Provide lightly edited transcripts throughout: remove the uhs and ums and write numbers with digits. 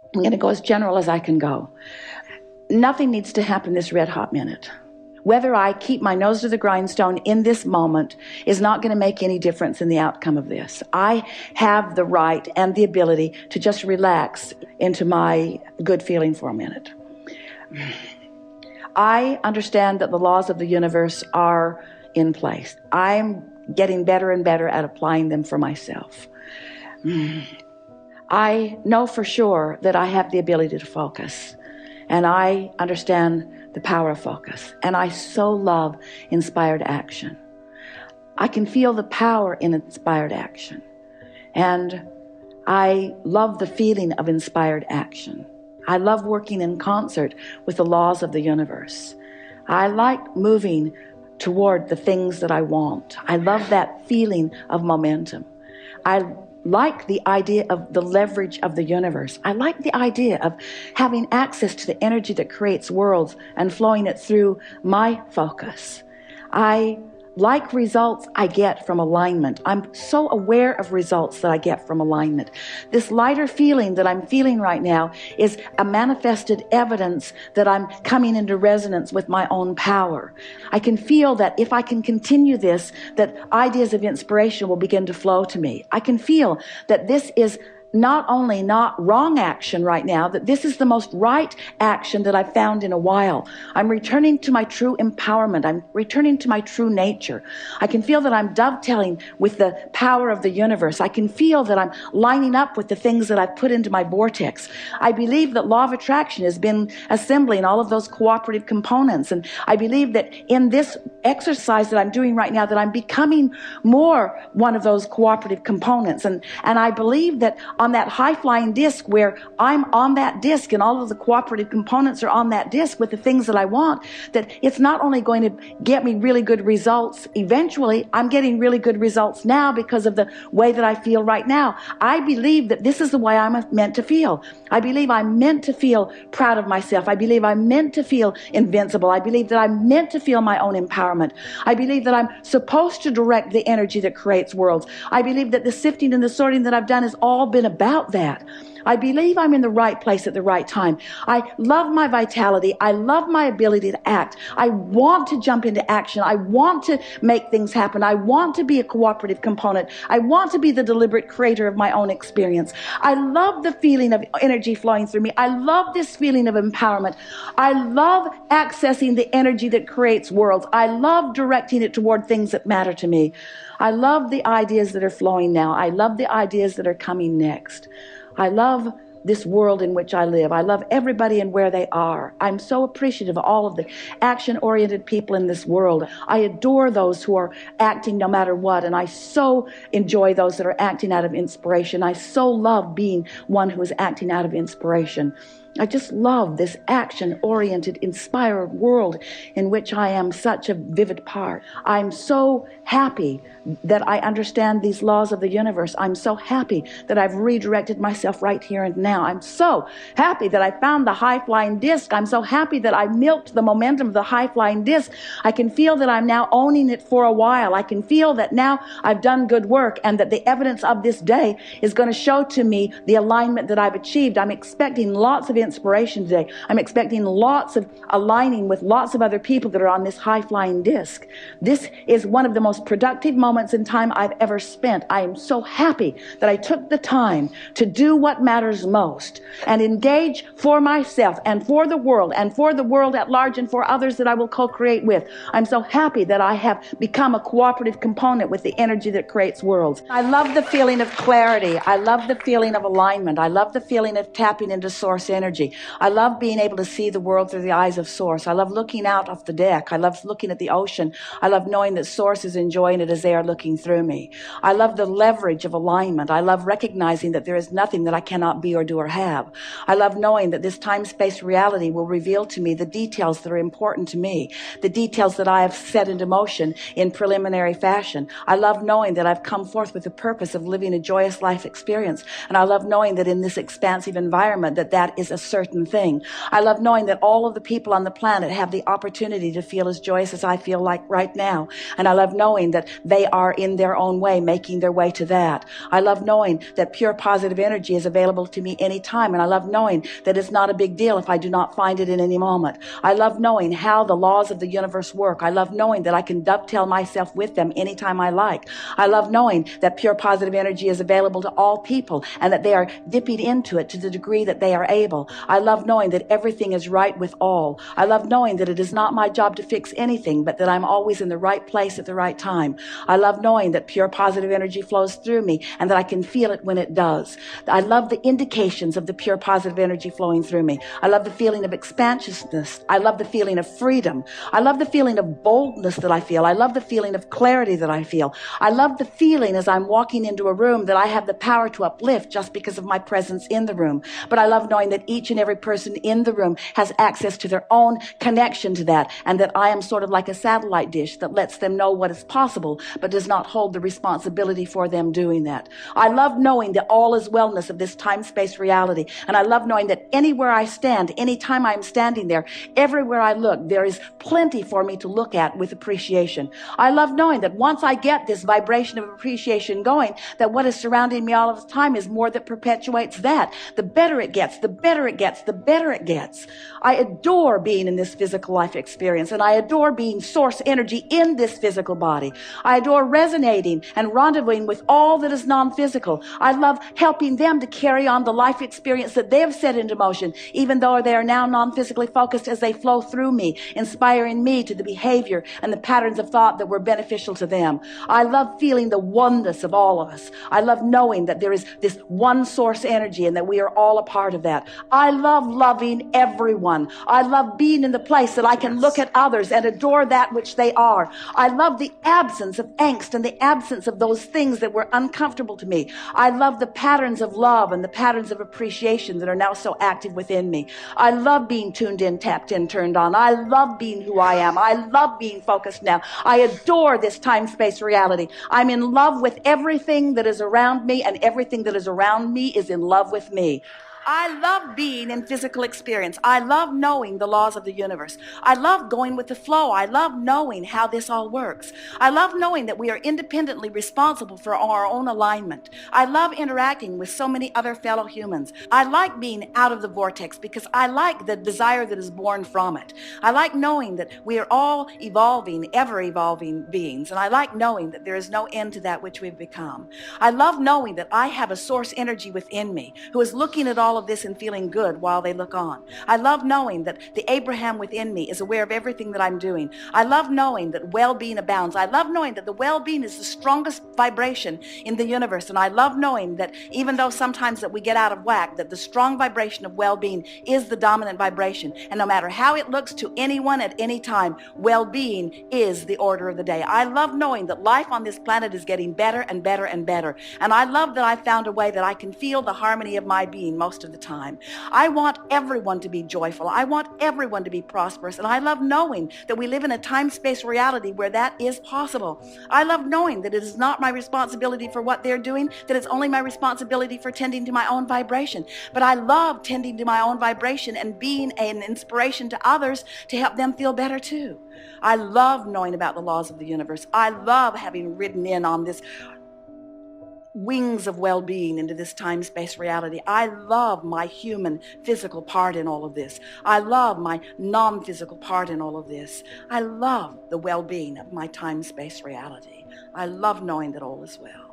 I'm going to go as general as I can go. Nothing needs to happen this red hot minute. Whether I keep my nose to the grindstone in this moment is not going to make any difference in the outcome of this. I have the right and the ability to just relax into my good feeling for a minute. I understand that the laws of the universe are in place. I'm getting better and better at applying them for myself. I know for sure that I have the ability to focus, and I understand the power of focus, and I so love inspired action. I can feel the power in inspired action, and I love the feeling of inspired action. I love working in concert with the laws of the universe. I like moving toward the things that I want. I love that feeling of momentum. I like the idea of the leverage of the universe. I like the idea of having access to the energy that creates worlds and flowing it through my focus. I like results I get from alignment. I'm so aware of results that I get from alignment. This lighter feeling that I'm feeling right now is a manifested evidence that I'm coming into resonance with my own power. I can feel that if I can continue this, that ideas of inspiration will begin to flow to me. I can feel that this is not only not wrong action right now, that this is the most right action that I've found in a while. I'm returning to my true empowerment. I'm returning to my true nature. I can feel that I'm dovetailing with the power of the universe. I can feel that I'm lining up with the things that I've put into my vortex. I believe that law of attraction has been assembling all of those cooperative components. And I believe that in this exercise that I'm doing right now, that I'm becoming more one of those cooperative components. And I believe that on that high-flying disc where I'm on that disc and all of the cooperative components are on that disc with the things that I want, that it's not only going to get me really good results eventually, I'm getting really good results now because of the way that I feel right now. I believe that this is the way I'm meant to feel. I believe I'm meant to feel proud of myself. I believe I'm meant to feel invincible. I believe that I'm meant to feel my own empowerment. I believe that I'm supposed to direct the energy that creates worlds. I believe that the sifting and the sorting that I've done has all been about that. I believe I'm in the right place at the right time. I love my vitality. I love my ability to act. I want to jump into action. I want to make things happen. I want to be a cooperative component. I want to be the deliberate creator of my own experience. I love the feeling of energy flowing through me. I love this feeling of empowerment. I love accessing the energy that creates worlds. I love directing it toward things that matter to me. I love the ideas that are flowing now. I love the ideas that are coming next. I love this world in which I live. I love everybody and where they are. I'm so appreciative of all of the action-oriented people in this world. I adore those who are acting no matter what, and I so enjoy those that are acting out of inspiration. I so love being one who is acting out of inspiration. I just love this action-oriented, inspired world in which I am such a vivid part. I'm so happy that I understand these laws of the universe. I'm so happy that I've redirected myself right here and now. I'm so happy that I found the high-flying disc. I'm so happy that I milked the momentum of the high-flying disc. I can feel that I'm now owning it for a while. I can feel that now I've done good work and that the evidence of this day is going to show to me the alignment that I've achieved. I'm expecting lots of inspiration today. I'm expecting lots of aligning with lots of other people that are on this high-flying disc. This is one of the most productive moments in time I've ever spent. I am so happy that I took the time to do what matters most and engage for myself and for the world at large and for others that I will co-create with. I'm so happy that I have become a cooperative component with the energy that creates worlds. I love the feeling of clarity. I love the feeling of alignment. I love the feeling of tapping into source energy. I love being able to see the world through the eyes of source. I love looking out off the deck. I love looking at the ocean. I love knowing that source is enjoying it as they are looking through me. I love the leverage of alignment. I love recognizing that there is nothing that I cannot be or do or have. I love knowing that this time-space reality will reveal to me the details that are important to me, the details that I have set into motion in preliminary fashion. I love knowing that I've come forth with the purpose of living a joyous life experience. And I love knowing that in this expansive environment that is a certain thing. I love knowing that all of the people on the planet have the opportunity to feel as joyous as I feel like right now. And I love knowing that they are in their own way making their way to that. I love knowing that pure positive energy is available to me any time. And I love knowing that it's not a big deal if I do not find it in any moment. I love knowing how the laws of the universe work. I love knowing that I can dovetail myself with them anytime I like. I love knowing that pure positive energy is available to all people and that they are dipping into it to the degree that they are able. I love knowing that everything is right with all. I love knowing that it is not my job to fix anything, but that I'm always in the right place at the right time. I love knowing that pure positive energy flows through me and that I can feel it when it does. I love the indications of the pure positive energy flowing through me. I love the feeling of expansiveness. I love the feeling of freedom. I love the feeling of boldness that I feel. I love the feeling of clarity that I feel. I love the feeling as I'm walking into a room that I have the power to uplift just because of my presence in the room. But I love knowing that each and every person in the room has access to their own connection to that, and that I am sort of like a satellite dish that lets them know what is possible, but does not hold the responsibility for them doing that. I love knowing the all is wellness of this time-space reality. And I love knowing that anywhere I stand, anytime I'm standing there, everywhere I look, there is plenty for me to look at with appreciation. I love knowing that once I get this vibration of appreciation going, that what is surrounding me all of the time is more that perpetuates that. The better it gets, the better it gets, the better it gets. I adore being in this physical life experience, and I adore being source energy in this physical body. I adore resonating and rendezvousing with all that is non-physical. I love helping them to carry on the life experience that they have set into motion, even though they are now non-physically focused, as they flow through me, inspiring me to the behavior and the patterns of thought that were beneficial to them. I love feeling the oneness of all of us. I love knowing that there is this one source energy and that we are all a part of that. I love loving everyone. I love being in the place that I can look at others and adore that which they are. I love the absence of angst and the absence of those things that were uncomfortable to me. I love the patterns of love and the patterns of appreciation that are now so active within me. I love being tuned in, tapped in, turned on. I love being who I am. I love being focused now. I adore this time-space reality. I'm in love with everything that is around me, and everything that is around me is in love with me. I love being in physical experience. I love knowing the laws of the universe. I love going with the flow. I love knowing how this all works. I love knowing that we are independently responsible for our own alignment. I love interacting with so many other fellow humans. I like being out of the vortex because I like the desire that is born from it. I like knowing that we are all evolving, ever-evolving beings, and I like knowing that there is no end to that which we've become. I love knowing that I have a source energy within me who is looking at all of this and feeling good while they look on. I love knowing that the Abraham within me is aware of everything that I'm doing. I love knowing that well-being abounds. I love knowing that the well-being is the strongest vibration in the universe. And I love knowing that even though sometimes that we get out of whack, that the strong vibration of well-being is the dominant vibration. And no matter how it looks to anyone at any time, well-being is the order of the day. I love knowing that life on this planet is getting better and better and better. And I love that I found a way that I can feel the harmony of my being most of the time. I want everyone to be joyful. I want everyone to be prosperous. And I love knowing that we live in a time-space reality where that is possible. I love knowing that it is not my responsibility for what they're doing, that it's only my responsibility for tending to my own vibration. But I love tending to my own vibration and being an inspiration to others to help them feel better too. I love knowing about the laws of the universe. I love having ridden in on this wings of well-being into this time-space reality. I love my human physical part in all of this. I love my non-physical part in all of this. I love the well-being of my time-space reality. I love knowing that all is well.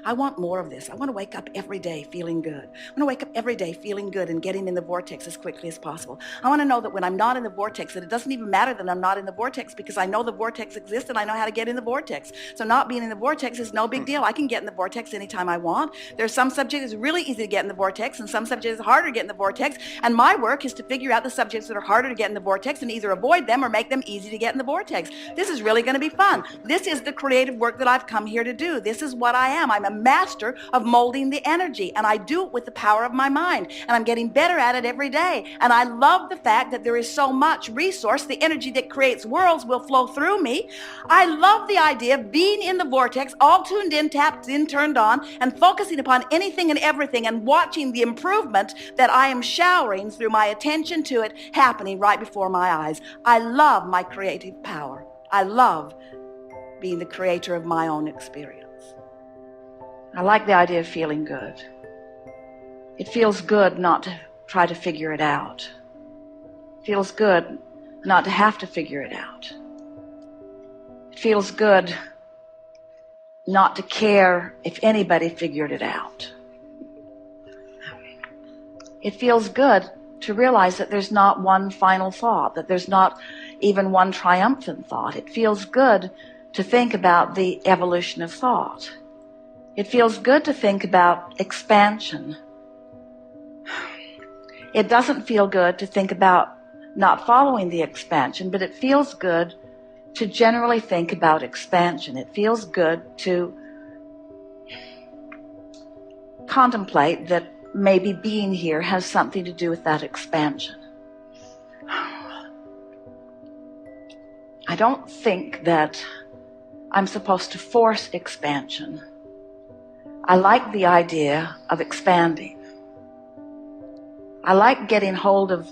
I want more of this. I want to wake up every day feeling good. I want to wake up every day feeling good and getting in the vortex as quickly as possible. I want to know that when I'm not in the vortex, that it doesn't even matter that I'm not in the vortex, because I know the vortex exists and I know how to get in the vortex. So not being in the vortex is no big deal. I can get in the vortex anytime I want. There's some subjects it's really easy to get in the vortex, and some subjects it's harder to get in the vortex. And my work is to figure out the subjects that are harder to get in the vortex and either avoid them or make them easy to get in the vortex. This is really going to be fun. This is the creative work that I've come here to do. This is what I am. I'm a master of molding the energy, and I do it with the power of my mind, and I'm getting better at it every day. And I love the fact that there is so much resource. The energy that creates worlds will flow through me. I love the idea of being in the vortex, all tuned in, tapped in, turned on, and focusing upon anything and everything and watching the improvement that I am showering through my attention to it happening right before my eyes. I love my creative power. I love being the creator of my own experience. I like the idea of feeling good. It feels good not to try to figure it out. It feels good not to have to figure it out. It feels good not to care if anybody figured it out. It feels good to realize that there's not one final thought, that there's not even one triumphant thought. It feels good to think about the evolution of thought. It feels good to think about expansion. It doesn't feel good to think about not following the expansion, but it feels good to generally think about expansion. It feels good to contemplate that maybe being here has something to do with that expansion. I don't think that I'm supposed to force expansion. I like the idea of expanding. I like getting hold of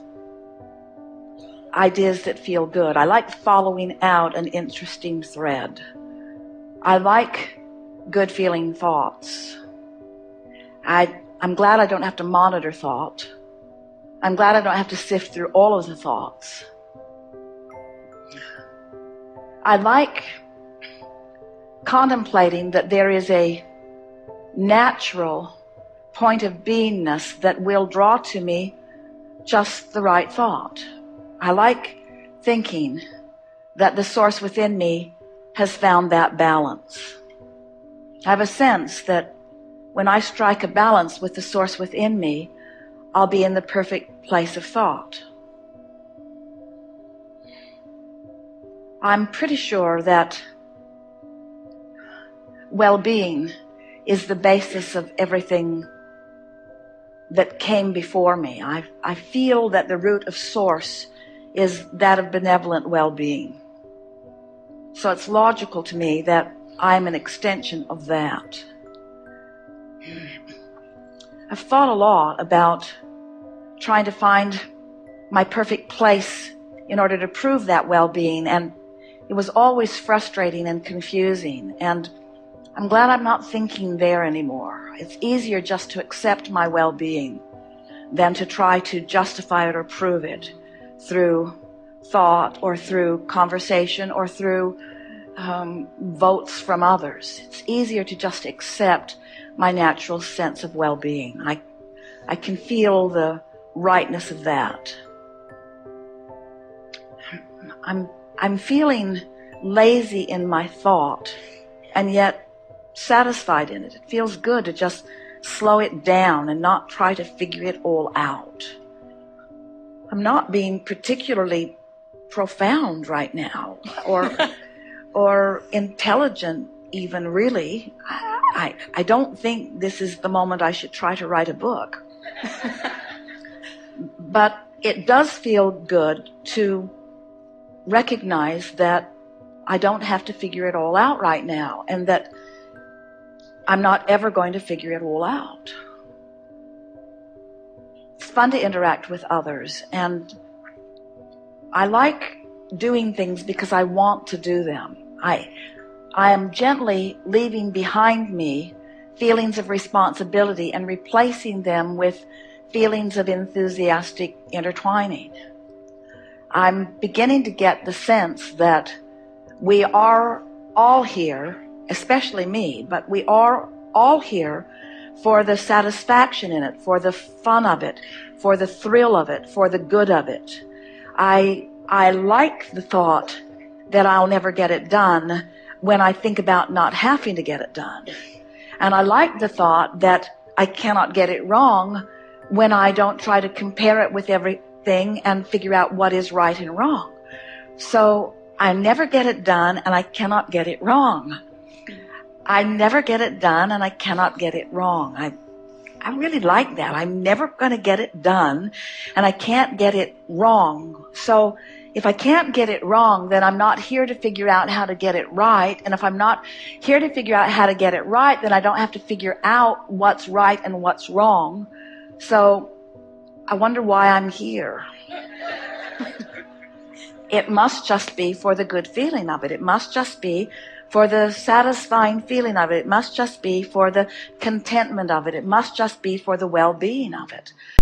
ideas that feel good. I like following out an interesting thread. I like good feeling thoughts. I'm glad I don't have to monitor thought. I'm glad I don't have to sift through all of the thoughts. I like contemplating that there is a natural point of beingness that will draw to me just the right thought. I like thinking that the source within me has found that balance. I have a sense that when I strike a balance with the source within me, I'll be in the perfect place of thought. I'm pretty sure that well-being is the basis of everything that came before me. I feel that the root of source is that of benevolent well-being. So it's logical to me that I'm an extension of that. I've thought a lot about trying to find my perfect place in order to prove that well-being, and it was always frustrating and confusing, and I'm glad I'm not thinking there anymore. It's easier just to accept my well-being than to try to justify it or prove it through thought or through conversation or through votes from others. It's easier to just accept my natural sense of well-being. I can feel the rightness of that. I'm feeling lazy in my thought and yet satisfied in it. It feels good to just slow it down and not try to figure it all out. I'm not being particularly profound right now or intelligent even, really. I don't think this is the moment I should try to write a book. But it does feel good to recognize that I don't have to figure it all out right now, and that I'm not ever going to figure it all out. It's fun to interact with others, and I like doing things because I want to do them. I am gently leaving behind me feelings of responsibility and replacing them with feelings of enthusiastic intertwining. I'm beginning to get the sense that we are all here, especially me, but we are all here for the satisfaction in it, for the fun of it, for the thrill of it, for the good of it. I like the thought that I'll never get it done when I think about not having to get it done. And I like the thought that I cannot get it wrong when I don't try to compare it with everything and figure out what is right and wrong. So I never get it done and I cannot get it wrong. I never get it done and I cannot get it wrong. I really like that. I'm never going to get it done and I can't get it wrong. So if I can't get it wrong, then I'm not here to figure out how to get it right. And if I'm not here to figure out how to get it right, then I don't have to figure out what's right and what's wrong. So I wonder why I'm here. It must just be for the good feeling of it. It must just be for the satisfying feeling of it. It must just be for the contentment of it. It must just be for the well-being of it.